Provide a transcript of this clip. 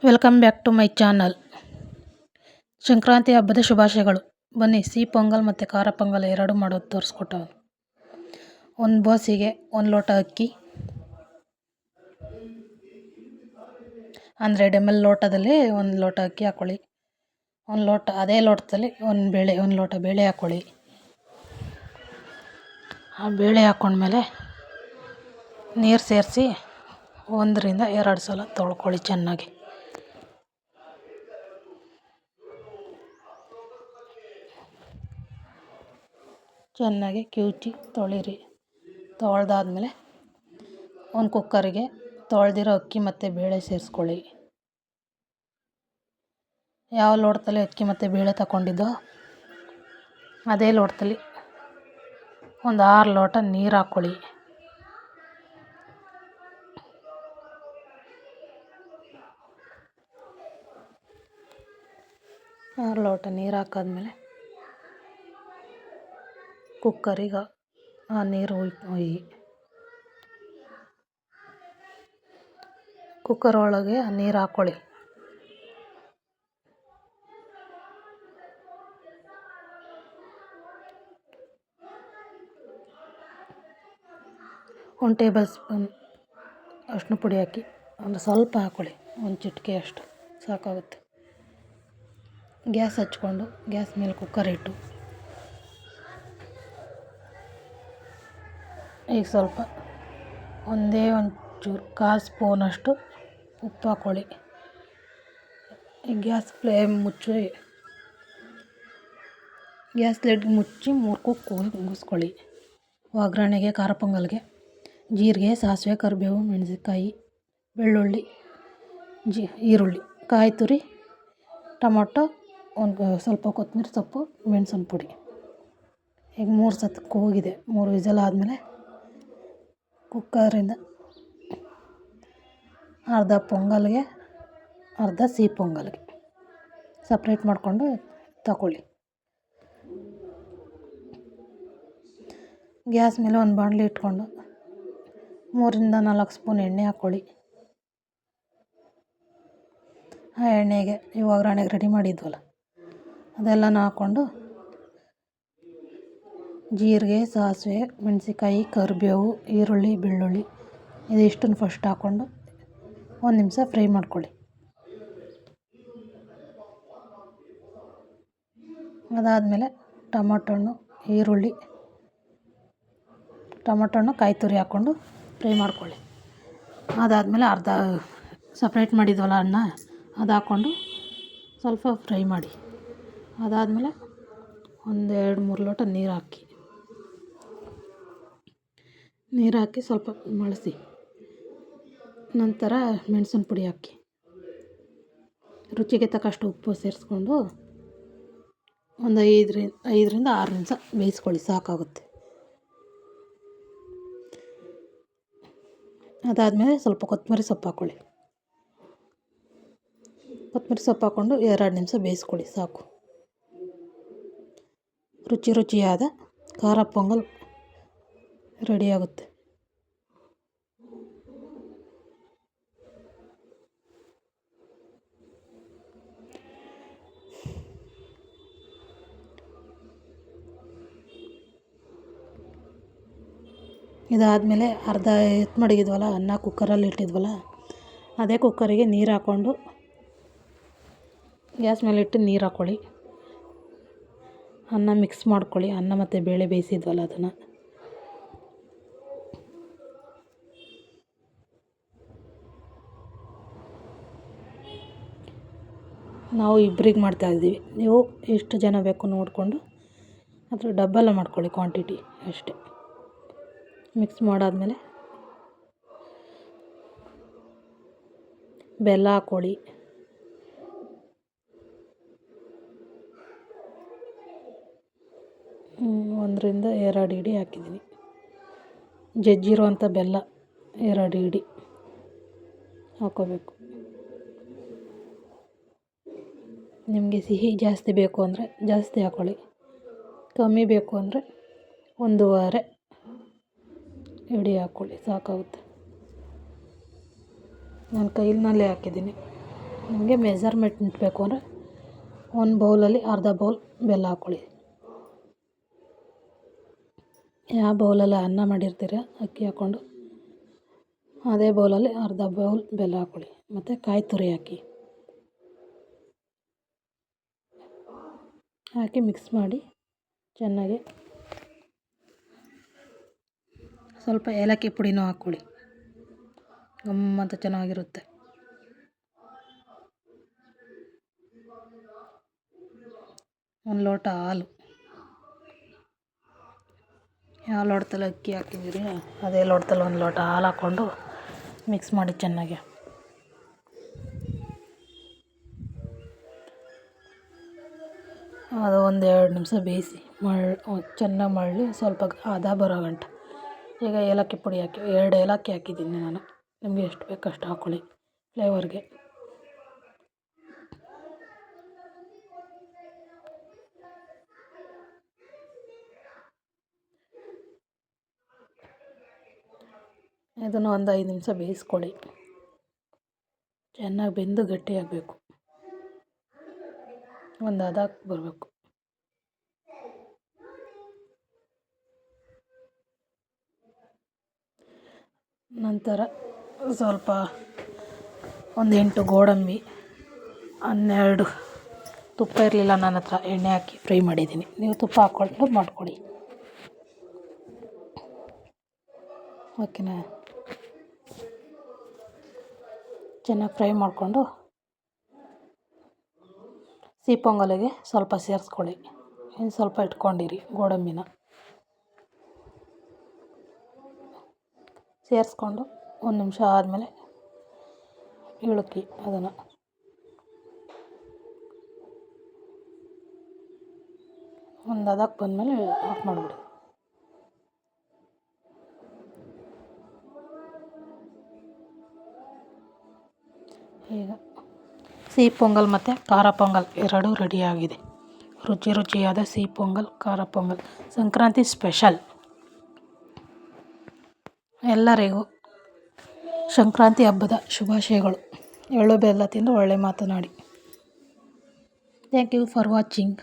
Welcome back to my channel. Sankranti ಹಬ್ಬದ ಶುಭಾಶಯಗಳು. ಬನ್ನಿ, ಸಿಹಿ ಪೊಂಗಲ್ ಮತ್ತು ಖಾರ ಪೊಂಗಲ್ ಎರಡು ಮಾಡೋದು ತೋರಿಸ್ಕೊಟ್ಟವ. ಒಂದು ಬೋಸಿಗೆ 1 ಲೋಟ ಅಕ್ಕಿ, 100 ml ಲೋಟದಲ್ಲಿ 1 ಲೋಟ ಅಕ್ಕಿ ಹಾಕ್ಕೊಳ್ಳಿ. 1 ಲೋಟ ಅದೇ ಲೋಟದಲ್ಲಿ 1 ಲೋಟ ಬೇಳೆ ಹಾಕ್ಕೊಳ್ಳಿ. ಆ ಬೇಳೆ ಹಾಕ್ಕೊಂಡ್ಮೇಲೆ ನೀರು ಸೇರಿಸಿ 1 ರಿಂದ 2 ಸಲ ತೊಳ್ಕೊಳ್ಳಿ. ಚೆನ್ನಾಗಿ ಕಿವುಚಿ ತೊಳಿರಿ. ತೊಳೆದಾದ್ಮೇಲೆ ಒಂದು ಕುಕ್ಕರಿಗೆ ತೊಳೆದಿರೋ ಅಕ್ಕಿ ಮತ್ತು ಬೇಳೆ ಸೇರಿಸ್ಕೊಳ್ಳಿ. ಯಾವ ಲೋಟದಲ್ಲಿ ಅಕ್ಕಿ ಮತ್ತು ಬೇಳೆ ತಗೊಂಡಿದ್ದೋ ಅದೇ ಲೋಟದಲ್ಲಿ ಒಂದು 6 ಲೋಟ ನೀರು ಹಾಕ್ಕೊಳ್ಳಿ. ಆರು ಲೋಟ ನೀರು ಹಾಕಾದ್ಮೇಲೆ ಕುಕ್ಕರಿಗೆ ಆ ನೀರು ಒಯ್ಯಿ. ಕುಕ್ಕರ್ ಒಳಗೆ ಆ ನೀರು ಹಾಕ್ಕೊಳ್ಳಿ. ಒಂದು ಟೇಬಲ್ ಸ್ಪೂನ್ ಅರಿಶಿನ ಪುಡಿ ಹಾಕಿ, ಒಂದು ಸ್ವಲ್ಪ ಹಾಕ್ಕೊಳ್ಳಿ, ಒಂದು ಚಿಟಿಕೆ ಅಷ್ಟು ಸಾಕಾಗುತ್ತೆ. ಗ್ಯಾಸ್ ಹಚ್ಕೊಂಡು ಗ್ಯಾಸ್ ಮೇಲೆ ಕುಕ್ಕರ್ ಇಟ್ಟು ಈಗ ಸ್ವಲ್ಪ ಒಂಚೂರು 1/4 ಸ್ಪೂನಷ್ಟು ಉಪ್ಪು ಹಾಕ್ಕೊಳ್ಳಿ. ಗ್ಯಾಸ್ ಲಿಡ್ ಮುಚ್ಚಿ 3 ಕೂಗಿಸ್ಕೊಳ್ಳಿ. ಒಗ್ಗರಣೆಗೆ ಖಾರ ಪೊಂಗಲ್ಗೆ ಜೀರಿಗೆ, ಸಾಸಿವೆ, ಕರಿಬೇವು, ಮೆಣಸಿನ್ಕಾಯಿ, ಬೆಳ್ಳುಳ್ಳಿ, ಈರುಳ್ಳಿ, ಕಾಯಿ ತುರಿ, ಟೊಮೊಟೊ, ಒಂದು ಸ್ವಲ್ಪ ಕೊತ್ತಂಬರಿ ಸೊಪ್ಪು, ಮೆಣಸಿನ ಪುಡಿ. ಈಗ 3 ಸತಿ ಕೂಗಿದೆ. 3 ವಿಸಲ್ ಆದಮೇಲೆ ಕುಕ್ಕರಿಂದ ಅರ್ಧ ಪೊಂಗಲ್ಗೆ, ಅರ್ಧ ಸಿಹಿ ಪೊಂಗಲ್ಗೆ ಸಪ್ರೇಟ್ ಮಾಡಿಕೊಂಡು ತಗೊಳ್ಳಿ. ಗ್ಯಾಸ್ ಮೇಲೆ ಒಂದು ಬಾಣಲಿ ಇಟ್ಕೊಂಡು 3 ರಿಂದ 4 ಸ್ಪೂನ್ ಎಣ್ಣೆ ಹಾಕ್ಕೊಳ್ಳಿ. ಆ ಎಣ್ಣೆಗೆ ಈ ಒಗ್ಗರಣೆಗೆ ರೆಡಿ ಮಾಡಿದ್ವಲ್ಲ ಅದೆಲ್ಲನೂ ಹಾಕ್ಕೊಂಡು ಜೀರಿಗೆ, ಸಾಸಿವೆ, ಮೆಣಸಿನ್ಕಾಯಿ, ಕರಿಬೇವು, ಈರುಳ್ಳಿ, ಬೆಳ್ಳುಳ್ಳಿ ಇದಿಷ್ಟನ್ನು ಫಸ್ಟ್ ಹಾಕ್ಕೊಂಡು 1 ನಿಮಿಷ ಫ್ರೈ ಮಾಡ್ಕೊಳ್ಳಿ. ಅದಾದಮೇಲೆ ಟೊಮೊಟೊ ಹಣ್ಣು, ಕಾಯಿ ತುರಿ ಹಾಕ್ಕೊಂಡು ಫ್ರೈ ಮಾಡ್ಕೊಳ್ಳಿ. ಅದಾದಮೇಲೆ ಅರ್ಧ ಸಪ್ರೇಟ್ ಮಾಡಿದ್ವಲ್ಲ ಅನ್ನ, ಅದು ಹಾಕ್ಕೊಂಡು ಸ್ವಲ್ಪ ಫ್ರೈ ಮಾಡಿ. ಅದಾದಮೇಲೆ 1-2-3 ಲೋಟ ನೀರು ಹಾಕಿ ಸ್ವಲ್ಪ ಮಳಸಿ, ನಂತರ ಮೆಣಸಿನ ಪುಡಿ ಹಾಕಿ ರುಚಿಗೆ ತಕ್ಕಷ್ಟು ಉಪ್ಪು ಸೇರಿಸ್ಕೊಂಡು ಒಂದು 5 ರಿಂದ 6 ನಿಮಿಷ ಬೇಯಿಸ್ಕೊಳ್ಳಿ, ಸಾಕಾಗುತ್ತೆ. ಅದಾದಮೇಲೆ ಸ್ವಲ್ಪ ಕೊತ್ತಂಬರಿ ಸೊಪ್ಪು ಹಾಕ್ಕೊಳ್ಳಿ. ಕೊತ್ತಂಬರಿ ಸೊಪ್ಪು ಹಾಕ್ಕೊಂಡು 2 ನಿಮಿಷ ಬೇಯಿಸ್ಕೊಳ್ಳಿ, ಸಾಕು. ರುಚಿಯಾದ ಖಾರ ಪೊಂಗಲ್ ರೆಡಿಯಾಗುತ್ತೆ. ಇದಾದಮೇಲೆ ಅರ್ಧ ಮಡಗಿದ್ವಲ್ಲ ಅನ್ನ, ಕುಕ್ಕರಲ್ಲಿ ಇಟ್ಟಿದ್ವಲ್ಲ ಅದೇ ಕುಕ್ಕರಿಗೆ ನೀರು ಹಾಕ್ಕೊಂಡು ಗ್ಯಾಸ್ ಮೇಲೆ ಇಟ್ಟು ನೀರು ಹಾಕ್ಕೊಳ್ಳಿ. ಅನ್ನ ಮಿಕ್ಸ್ ಮಾಡ್ಕೊಳ್ಳಿ. ಅನ್ನ ಮತ್ತು ಬೇಳೆ ಬೇಯಿಸಿದ್ವಲ್ಲ ಅದನ್ನು ನಾವು ಇಬ್ಬರಿಗೆ ಮಾಡ್ತಾಯಿದ್ದೀವಿ. ನೀವು ಎಷ್ಟು ಜನ ಬೇಕು ನೋಡಿಕೊಂಡು ಅದ್ರ ಡಬ್ಬಲ್ ಮಾಡ್ಕೊಳ್ಳಿ ಕ್ವಾಂಟಿಟಿ ಅಷ್ಟೇ. ಮಿಕ್ಸ್ ಮಾಡಾದಮೇಲೆ ಬೆಲ್ಲ ಹಾಕ್ಕೊಳ್ಳಿ. ಒಂದರಿಂದ 2 ಇಡಿ ಹಾಕಿದ್ದೀನಿ. ಜಜ್ಜಿರುವಂಥ ಬೆಲ್ಲ 2 ಇಡಿ ಹಾಕ್ಕೋಬೇಕು. ನಿಮಗೆ ಸಿಹಿ ಜಾಸ್ತಿ ಬೇಕು ಅಂದರೆ ಜಾಸ್ತಿ ಹಾಕ್ಕೊಳ್ಳಿ, ಕಮ್ಮಿ ಬೇಕು ಅಂದರೆ 1.5 ಇಡಿ ಹಾಕ್ಕೊಳ್ಳಿ, ಸಾಕಾಗುತ್ತೆ. ನಾನು ಕೈನಲ್ಲೇ ಹಾಕಿದ್ದೀನಿ. ನಿಮಗೆ ಮೆಜರ್ಮೆಂಟ್ ಬೇಕು ಅಂದರೆ ಒಂದು ಬೌಲಲ್ಲಿ ಅರ್ಧ ಬೌಲ್ ಬೆಲ್ಲ ಹಾಕ್ಕೊಳ್ಳಿ. ಯಾವ ಬೌಲಲ್ಲಿ ಅನ್ನ ಮಾಡಿರ್ತೀರ ಅಕ್ಕಿ ಹಾಕ್ಕೊಂಡು ಅದೇ ಬೌಲಲ್ಲಿ ಅರ್ಧ ಬೌಲ್ ಬೆಲ್ಲ ಹಾಕ್ಕೊಳ್ಳಿ. ಮತ್ತು ಕಾಯಿ ತುರಿ ಹಾಕಿ ಮಿಕ್ಸ್ ಮಾಡಿ ಚೆನ್ನಾಗಿ. ಸ್ವಲ್ಪ ಏಲಕ್ಕಿ ಪುಡಿನೂ ಹಾಕ್ಕೊಳ್ಳಿ, ಗಮ್ಮಂತ ಚೆನ್ನಾಗಿರುತ್ತೆ. ಒಂದು ಲೋಟ ಹಾಲು, ಯಾವ ಲೋಟದಲ್ಲಿ ಅಕ್ಕಿ ಹಾಕಿದ್ದೀರಿ ಅದೇ ಲೋಟದಲ್ಲಿ ಒಂದು ಲೋಟ ಹಾಲು ಹಾಕ್ಕೊಂಡು ಮಿಕ್ಸ್ ಮಾಡಿ ಚೆನ್ನಾಗಿ. ಅದು ಒಂದು 2 ನಿಮಿಷ ಬೇಯಿಸಿ ಚೆನ್ನಾಗಿ ಮಳ್ಳಿ ಸ್ವಲ್ಪ ಹದ ಬರೋ ಗಂಟ. ಈಗ ಏಲಕ್ಕಿ ಪುಡಿ ಹಾಕಿ 2 ಏಲಕ್ಕಿ ಹಾಕಿದ್ದೀನಿ ನಾನು, ನಿಮಗೆ ಎಷ್ಟು ಬೇಕು ಅಷ್ಟು ಹಾಕ್ಕೊಳ್ಳಿ ಫ್ಲೇವರ್ಗೆ. ಇದನ್ನು ಒಂದು 5 ನಿಮಿಷ ಬೇಯಿಸ್ಕೊಳ್ಳಿ. ಚೆನ್ನಾಗಿ ಬೆಂದು ಗಟ್ಟಿಯಾಗಬೇಕು, ಒಂದು ಹದಕ್ಕೆ ಬರಬೇಕು. ನಂತರ ಸ್ವಲ್ಪ ಒಂದು 8 ಗೋಡಂಬಿ, 12 ತುಪ್ಪ ಇರಲಿಲ್ಲ ನನ್ನ ಹತ್ರ, ಎಣ್ಣೆ ಹಾಕಿ ಫ್ರೈ ಮಾಡಿದ್ದೀನಿ. ನೀವು ತುಪ್ಪ ಹಾಕ್ಕೊಂಡು ಮಾಡ್ಕೊಳ್ಳಿ, ಓಕೆನಾ. ಚೆನ್ನಾಗಿ ಫ್ರೈ ಮಾಡಿಕೊಂಡು ಸಿಹಿ ಪೊಂಗಲಿಗೆ ಸ್ವಲ್ಪ ಸೇರಿಸ್ಕೊಳ್ಳಿ. ಇನ್ನು ಸ್ವಲ್ಪ ಇಟ್ಕೊಂಡಿರಿ ಗೋಡಂಬಿನ ಸೇರಿಸ್ಕೊಂಡು 1 ನಿಮಿಷ ಆದಮೇಲೆ ಇಳುಕಿ ಅದನ್ನು. ಒಂದು ಹದಕ್ಕೆ ಬಂದಮೇಲೆ ಆಫ್ ಮಾಡಿಬಿಡಿ. ಈಗ ಸಿಹಿ ಪೊಂಗಲ್ ಮತ್ತು ಖಾರ ಪೊಂಗಲ್ ಎರಡೂ ರೆಡಿಯಾಗಿದೆ. ರುಚಿಯಾದ ಸಿಹಿ ಪೊಂಗಲ್, ಖಾರ ಪೊಂಗಲ್ ಸಂಕ್ರಾಂತಿ ಸ್ಪೆಷಲ್. ಎಲ್ಲರಿಗೂ ಸಂಕ್ರಾಂತಿ ಹಬ್ಬದ ಶುಭಾಶಯಗಳು. ಎಳ್ಳು ಬೆಲ್ಲ ತಿಂದು ಒಳ್ಳೆ ಮಾತನಾಡಿ. Thank you for watching.